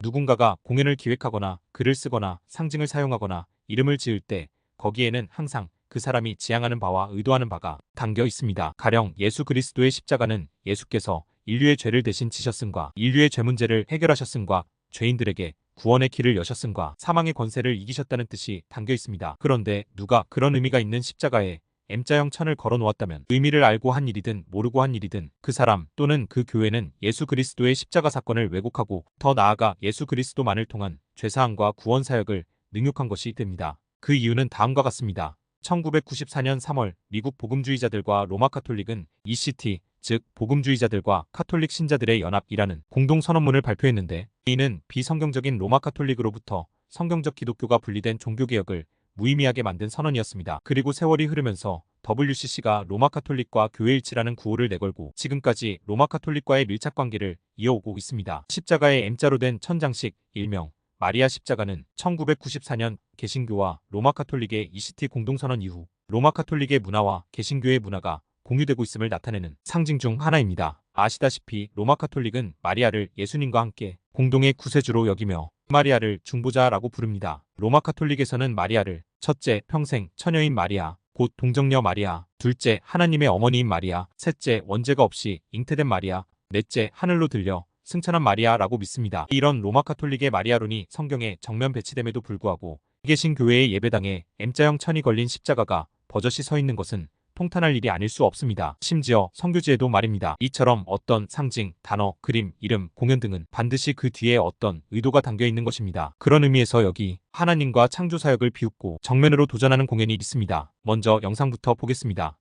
누군가가 공연을 기획하거나 글을 쓰거나 상징을 사용하거나 이름을 지을 때 거기에는 항상 그 사람이 지향하는 바와 의도하는 바가 담겨 있습니다. 가령 예수 그리스도의 십자가는 예수께서 인류의 죄를 대신 지셨음과 인류의 죄 문제를 해결하셨음과 죄인들에게 구원의 길을 여셨음과 사망의 권세를 이기셨다는 뜻이 담겨 있습니다. 그런데 누가 그런 의미가 있는 십자가에 M자형 천을 걸어 놓았다면 의미를 알고 한 일이든 모르고 한 일이든 그 사람 또는 그 교회는 예수 그리스도의 십자가 사건을 왜곡하고 더 나아가 예수 그리스도만을 통한 죄사함과 구원 사역을 능욕한 것이 됩니다. 그 이유는 다음과 같습니다. 1994년 3월 미국 복음주의자들과 로마 카톨릭은 ECT, 즉 복음주의자들과 카톨릭 신자들의 연합이라는 공동선언문을 발표했는데 이는 비성경적인 로마 카톨릭으로부터 성경적 기독교가 분리된 종교개혁을 무의미하게 만든 선언이었습니다. 그리고 세월이 흐르면서 WCC가 로마 카톨릭과 교회일치라는 구호를 내걸고 지금까지 로마 카톨릭과의 밀착 관계를 이어오고 있습니다. 십자가의 M자로 된 천장식, 일명 마리아 십자가는 1994년 개신교와 로마 카톨릭의 ECT 공동선언 이후 로마 카톨릭의 문화와 개신교의 문화가 공유되고 있음을 나타내는 상징 중 하나입니다. 아시다시피 로마 카톨릭은 마리아를 예수님과 함께 공동의 구세주로 여기며 마리아를 중보자라고 부릅니다. 로마 카톨릭에서는 마리아를 첫째, 평생 처녀인 마리아, 곧 동정녀 마리아, 둘째, 하나님의 어머니인 마리아, 셋째, 원죄가 없이 잉태된 마리아, 넷째, 하늘로 들려 승천한 마리아라고 믿습니다. 이런 로마 카톨릭의 마리아론이 성경에 정면 배치됨에도 불구하고 개신교회의 예배당에 M자형 천이 걸린 십자가가 버젓이 서 있는 것은 통탄할 일이 아닐 수 없습니다. 심지어 성교지에도 말입니다. 이처럼 어떤 상징, 단어, 그림, 이름, 공연 등은 반드시 그 뒤에 어떤 의도가 담겨 있는 것입니다. 그런 의미에서 여기 하나님과 창조사역을 비웃고 정면으로 도전하는 공연이 있습니다. 먼저 영상부터 보겠습니다.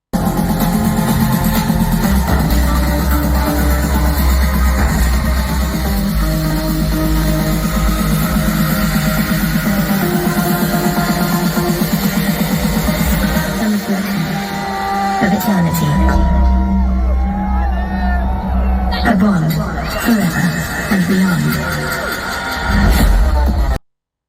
Of eternity. A bond forever and beyond.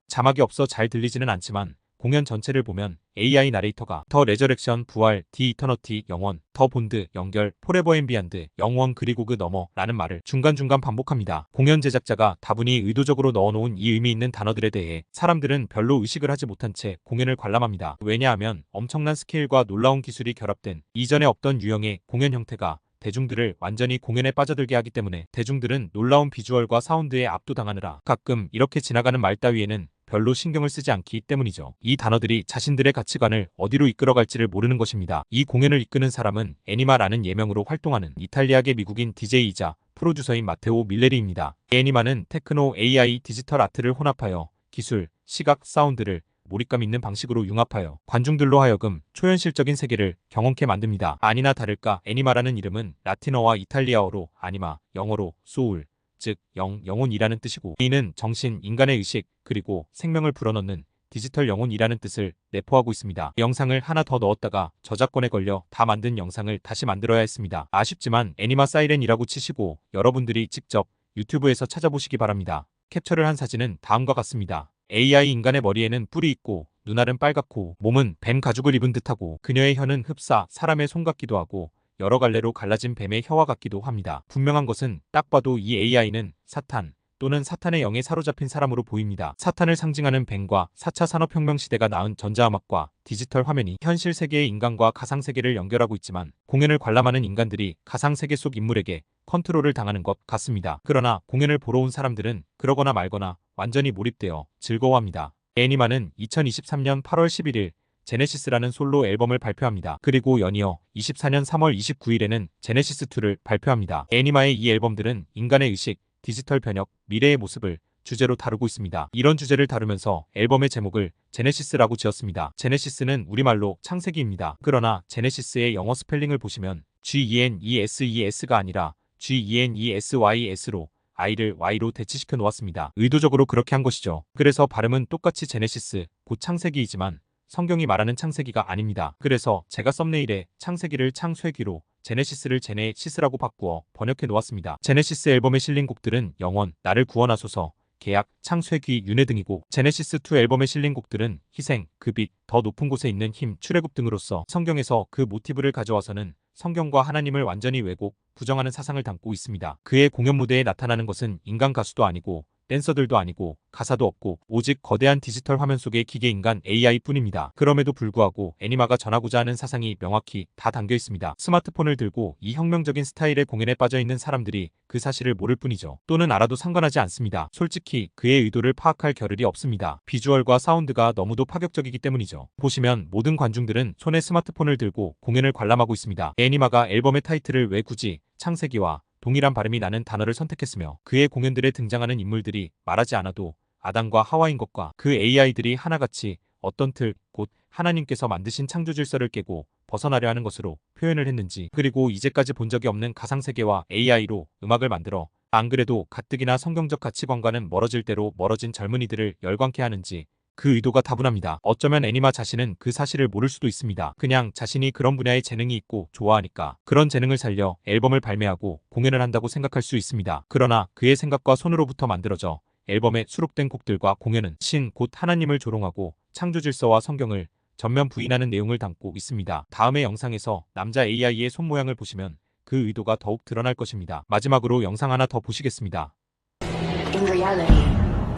자막이 없어 잘 들리지는 않지만 공연 전체를 보면 AI 나레이터가 더 레저렉션, 부활, 디 이터너티, 영원, 더 본드, 연결, 포레버 앤 비안드, 영원 그리고 그 너머 라는 말을 중간중간 반복합니다. 공연 제작자가 다분히 의도적으로 넣어놓은 이 의미 있는 단어들에 대해 사람들은 별로 의식을 하지 못한 채 공연을 관람합니다. 왜냐하면 엄청난 스케일과 놀라운 기술이 결합된 이전에 없던 유형의 공연 형태가 대중들을 완전히 공연에 빠져들게 하기 때문에 대중들은 놀라운 비주얼과 사운드에 압도당하느라 가끔 이렇게 지나가는 말 따위에는 별로 신경을 쓰지 않기 때문이죠. 이 단어들이 자신들의 가치관을 어디로 이끌어갈지를 모르는 것입니다. 이 공연을 이끄는 사람은 애니마라는 예명으로 활동하는 이탈리아계 미국인 DJ이자 프로듀서인 마테오 밀레리입니다. 애니마는 테크노, AI, 디지털 아트를 혼합하여 기술, 시각, 사운드를 몰입감 있는 방식으로 융합하여 관중들로 하여금 초현실적인 세계를 경험케 만듭니다. 아니나 다를까 애니마라는 이름은 라틴어와 이탈리아어로 아니마, 영어로 소울, 즉 영혼이라는 뜻이고 이는 정신, 인간의 의식, 그리고 생명을 불어넣는 디지털 영혼이라는 뜻을 내포하고 있습니다. 영상을 하나 더 넣었다가 저작권에 걸려 다 만든 영상을 다시 만들어야 했습니다. 아쉽지만 애니마 사이렌이라고 치시고 여러분들이 직접 유튜브에서 찾아보시기 바랍니다. 캡처를 한 사진은 다음과 같습니다. AI 인간의 머리에는 뿔이 있고 눈알은 빨갛고 몸은 뱀 가죽을 입은 듯하고 그녀의 혀는 흡사, 사람의 손 같기도 하고 여러 갈래로 갈라진 뱀의 혀와 같기도 합니다. 분명한 것은 딱 봐도 이 AI는 사탄 또는 사탄의 영에 사로잡힌 사람으로 보입니다. 사탄을 상징하는 뱀과 4차 산업혁명 시대가 낳은 전자음악과 디지털 화면이 현실 세계의 인간과 가상세계를 연결하고 있지만 공연을 관람하는 인간들이 가상세계 속 인물에게 컨트롤을 당하는 것 같습니다. 그러나 공연을 보러 온 사람들은 그러거나 말거나 완전히 몰입되어 즐거워합니다. 애니마는 2023년 8월 11일 제네시스라는 솔로 앨범을 발표합니다. 그리고 연이어 24년 3월 29일에는 제네시스2를 발표합니다. 애니마의 이 앨범들은 인간의 의식, 디지털 변혁, 미래의 모습을 주제로 다루고 있습니다. 이런 주제를 다루면서 앨범의 제목을 제네시스라고 지었습니다. 제네시스는 우리말로 창세기입니다. 그러나 제네시스의 영어 스펠링을 보시면 GENESES가 아니라 GENESYS로 I를 Y로 대치시켜 놓았습니다. 의도적으로 그렇게 한 것이죠. 그래서 발음은 똑같이 제네시스, 곧 창세기이지만 성경이 말하는 창세기가 아닙니다. 그래서 제가 썸네일에 창세기를 창쇠기로 제네시스를 제네시스라고 바꾸어 번역해 놓았습니다. 제네시스 앨범에 실린 곡들은 영원, 나를 구원하소서, 계약, 창쇠기, 윤회 등이고 제네시스2 앨범에 실린 곡들은 희생, 그 빛, 더 높은 곳에 있는 힘, 출애굽 등으로서 성경에서 그 모티브를 가져와서는 성경과 하나님을 완전히 왜곡, 부정하는 사상을 담고 있습니다. 그의 공연 무대에 나타나는 것은 인간 가수도 아니고 댄서들도 아니고 가사도 없고 오직 거대한 디지털 화면 속의 기계인간 AI뿐입니다. 그럼에도 불구하고 애니마가 전하고자 하는 사상이 명확히 다 담겨 있습니다. 스마트폰을 들고 이 혁명적인 스타일의 공연에 빠져 있는 사람들이 그 사실을 모를 뿐이죠. 또는 알아도 상관하지 않습니다. 솔직히 그의 의도를 파악할 겨를이 없습니다. 비주얼과 사운드가 너무도 파격적이기 때문이죠. 보시면 모든 관중들은 손에 스마트폰을 들고 공연을 관람하고 있습니다. 애니마가 앨범의 타이틀을 왜 굳이 창세기와 동일한 발음이 나는 단어를 선택했으며 그의 공연들에 등장하는 인물들이 말하지 않아도 아담과 하와인 것과 그 AI들이 하나같이 어떤 틀, 곧 하나님께서 만드신 창조 질서를 깨고 벗어나려 하는 것으로 표현을 했는지, 그리고 이제까지 본 적이 없는 가상세계와 AI로 음악을 만들어 안 그래도 가뜩이나 성경적 가치관과는 멀어질 대로 멀어진 젊은이들을 열광케 하는지, 그 의도가 다분합니다. 어쩌면 애니마 자신은 그 사실을 모를 수도 있습니다. 그냥 자신이 그런 분야에 재능이 있고 좋아하니까 그런 재능을 살려 앨범을 발매하고 공연을 한다고 생각할 수 있습니다. 그러나 그의 생각과 손으로부터 만들어져 앨범에 수록된 곡들과 공연은 신 곧 하나님을 조롱하고 창조 질서와 성경을 전면 부인하는 내용을 담고 있습니다. 다음의 영상에서 남자 AI의 손 모양을 보시면 그 의도가 더욱 드러날 것입니다. 마지막으로 영상 하나 더 보시겠습니다. In reality,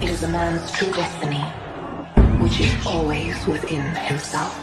it is a man's true destiny, which is always within himself.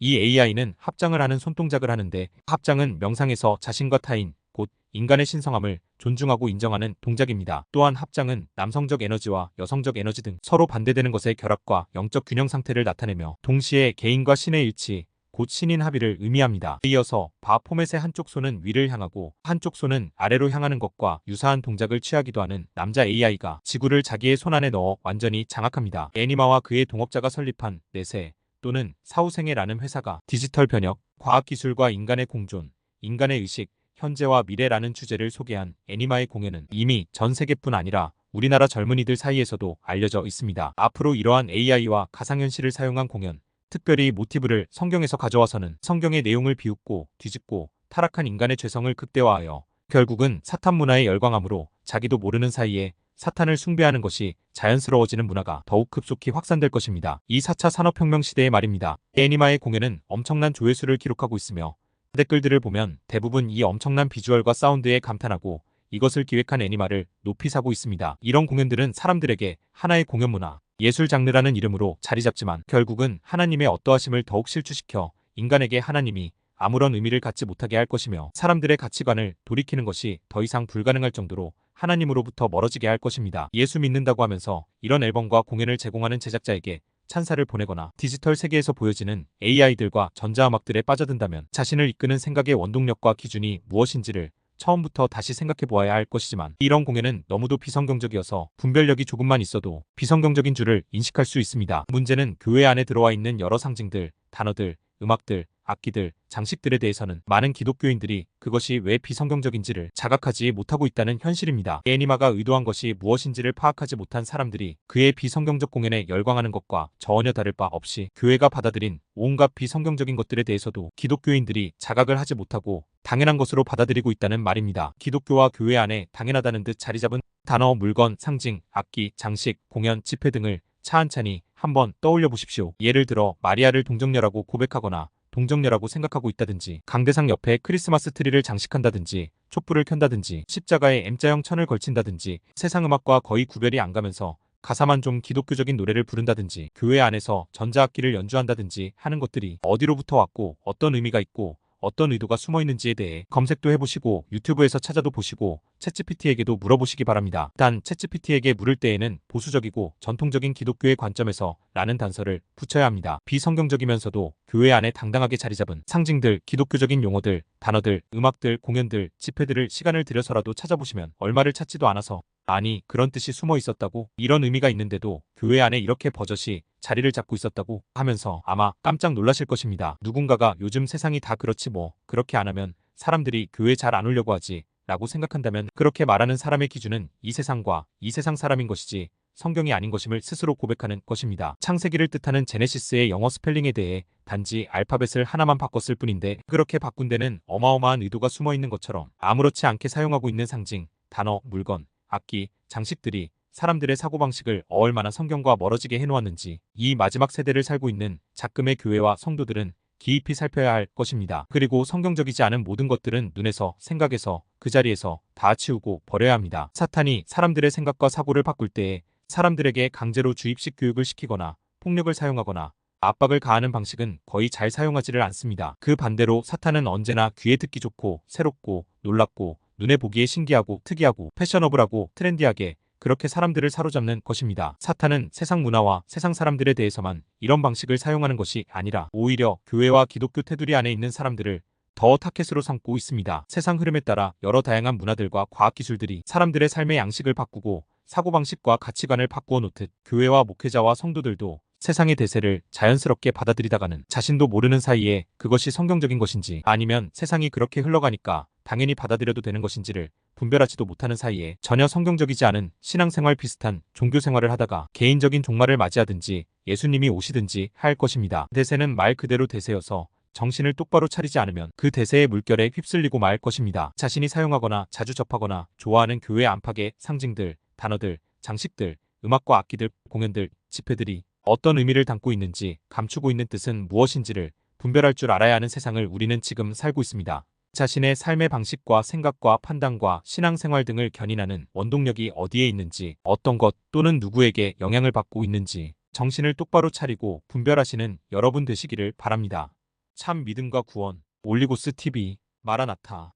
이 AI는 합장을 하는 손동작을 하는데, 합장은 명상에서 자신과 타인, 곧 인간의 신성함을 존중하고 인정하는 동작입니다. 또한 합장은 남성적 에너지와 여성적 에너지 등 서로 반대되는 것의 결합과 영적 균형 상태를 나타내며 동시에 개인과 신의 일치, 곧 신인 합의를 의미합니다. 이어서 바 포맷의 한쪽 손은 위를 향하고 한쪽 손은 아래로 향하는 것과 유사한 동작을 취하기도 하는 남자 AI가 지구를 자기의 손 안에 넣어 완전히 장악합니다. 애니마와 그의 동업자가 설립한 내세 또는 사후생애라는 회사가 디지털 변혁, 과학기술과 인간의 공존, 인간의 의식, 현재와 미래라는 주제를 소개한 애니마의 공연은 이미 전 세계뿐 아니라 우리나라 젊은이들 사이에서도 알려져 있습니다. 앞으로 이러한 AI와 가상현실을 사용한 공연, 특별히 모티브를 성경에서 가져와서는 성경의 내용을 비웃고 뒤집고 타락한 인간의 죄성을 극대화하여 결국은 사탄 문화에 열광함으로 자기도 모르는 사이에 사탄을 숭배하는 것이 자연스러워지는 문화가 더욱 급속히 확산될 것입니다. 이 4차 산업혁명 시대의 말입니다. 애니마의 공연은 엄청난 조회수를 기록하고 있으며 댓글들을 보면 대부분 이 엄청난 비주얼과 사운드에 감탄하고 이것을 기획한 애니마를 높이 사고 있습니다. 이런 공연들은 사람들에게 하나의 공연 문화, 예술 장르라는 이름으로 자리 잡지만 결국은 하나님의 어떠하심을 더욱 실추시켜 인간에게 하나님이 아무런 의미를 갖지 못하게 할 것이며 사람들의 가치관을 돌이키는 것이 더 이상 불가능할 정도로 하나님으로부터 멀어지게 할 것입니다. 예수 믿는다고 하면서 이런 앨범과 공연을 제공하는 제작자에게 찬사를 보내거나 디지털 세계에서 보여지는 AI들과 전자음악들에 빠져든다면 자신을 이끄는 생각의 원동력과 기준이 무엇인지를 처음부터 다시 생각해 보아야 할 것이지만 이런 공연은 너무도 비성경적이어서 분별력이 조금만 있어도 비성경적인 줄을 인식할 수 있습니다. 문제는 교회 안에 들어와 있는 여러 상징들, 단어들, 음악들, 악기들, 장식들에 대해서는 많은 기독교인들이 그것이 왜 비성경적인지를 자각하지 못하고 있다는 현실입니다. 애니마가 의도한 것이 무엇인지를 파악하지 못한 사람들이 그의 비성경적 공연에 열광하는 것과 전혀 다를 바 없이 교회가 받아들인 온갖 비성경적인 것들에 대해서도 기독교인들이 자각을 하지 못하고 당연한 것으로 받아들이고 있다는 말입니다. 기독교와 교회 안에 당연하다는 듯 자리 잡은 단어, 물건, 상징, 악기, 장식, 공연, 집회 등을 차안차니 한번 떠올려 보십시오. 예를 들어 마리아를 동정녀라고 고백하거나 동정녀라고 생각하고 있다든지, 강대상 옆에 크리스마스 트리를 장식한다든지, 촛불을 켠다든지, 십자가에 M자형 천을 걸친다든지, 세상 음악과 거의 구별이 안 가면서 가사만 좀 기독교적인 노래를 부른다든지, 교회 안에서 전자악기를 연주한다든지 하는 것들이 어디로부터 왔고 어떤 의미가 있고 어떤 의도가 숨어 있는지에 대해 검색도 해보시고 유튜브에서 찾아도 보시고 챗GPT에게도 물어보시기 바랍니다. 단 챗GPT에게 물을 때에는 보수적이고 전통적인 기독교의 관점에서 라는 단서를 붙여야 합니다. 비성경적이면서도 교회 안에 당당하게 자리 잡은 상징들, 기독교적인 용어들, 단어들, 음악들, 공연들, 집회들을 시간을 들여서라도 찾아보시면 얼마를 찾지도 않아서 아니 그런 뜻이 숨어 있었다고, 이런 의미가 있는데도 교회 안에 이렇게 버젓이 자리를 잡고 있었다고 하면서 아마 깜짝 놀라실 것입니다. 누군가가 요즘 세상이 다 그렇지 뭐 그렇게 안 하면 사람들이 교회 잘 안 오려고 하지 라고 생각한다면 그렇게 말하는 사람의 기준은 이 세상과 이 세상 사람인 것이지 성경이 아닌 것임을 스스로 고백하는 것입니다. 창세기를 뜻하는 제네시스의 영어 스펠링에 대해 단지 알파벳을 하나만 바꿨을 뿐인데 그렇게 바꾼 데는 어마어마한 의도가 숨어 있는 것처럼 아무렇지 않게 사용하고 있는 상징, 단어, 물건, 악기, 장식들이 사람들의 사고방식을 얼마나 성경과 멀어지게 해놓았는지 이 마지막 세대를 살고 있는 작금의 교회와 성도들은 깊이 살펴야 할 것입니다. 그리고 성경적이지 않은 모든 것들은 눈에서, 생각에서, 그 자리에서 다 치우고 버려야 합니다. 사탄이 사람들의 생각과 사고를 바꿀 때에 사람들에게 강제로 주입식 교육을 시키거나 폭력을 사용하거나 압박을 가하는 방식은 거의 잘 사용하지를 않습니다. 그 반대로 사탄은 언제나 귀에 듣기 좋고 새롭고 놀랍고 눈에 보기에 신기하고 특이하고 패셔너블하고 트렌디하게 그렇게 사람들을 사로잡는 것입니다. 사탄은 세상 문화와 세상 사람들에 대해서만 이런 방식을 사용하는 것이 아니라 오히려 교회와 기독교 테두리 안에 있는 사람들을 더 타켓으로 삼고 있습니다. 세상 흐름에 따라 여러 다양한 문화들과 과학기술들이 사람들의 삶의 양식을 바꾸고 사고방식과 가치관을 바꾸어 놓듯 교회와 목회자와 성도들도 세상의 대세를 자연스럽게 받아들이다가는 자신도 모르는 사이에 그것이 성경적인 것인지 아니면 세상이 그렇게 흘러가니까 당연히 받아들여도 되는 것인지를 분별하지도 못하는 사이에 전혀 성경적이지 않은 신앙생활 비슷한 종교생활을 하다가 개인적인 종말을 맞이하든지 예수님이 오시든지 할 것입니다. 대세는 말 그대로 대세여서 정신을 똑바로 차리지 않으면 그 대세의 물결에 휩쓸리고 말 것입니다. 자신이 사용하거나 자주 접하거나 좋아하는 교회 안팎의 상징들, 단어들, 장식들, 음악과 악기들, 공연들, 집회들이 어떤 의미를 담고 있는지 감추고 있는 뜻은 무엇인지를 분별할 줄 알아야 하는 세상을 우리는 지금 살고 있습니다. 자신의 삶의 방식과 생각과 판단과 신앙생활 등을 견인하는 원동력이 어디에 있는지, 어떤 것 또는 누구에게 영향을 받고 있는지 정신을 똑바로 차리고 분별하시는 여러분 되시기를 바랍니다. 참 믿음과 구원, 올리고스 TV, 마라나타.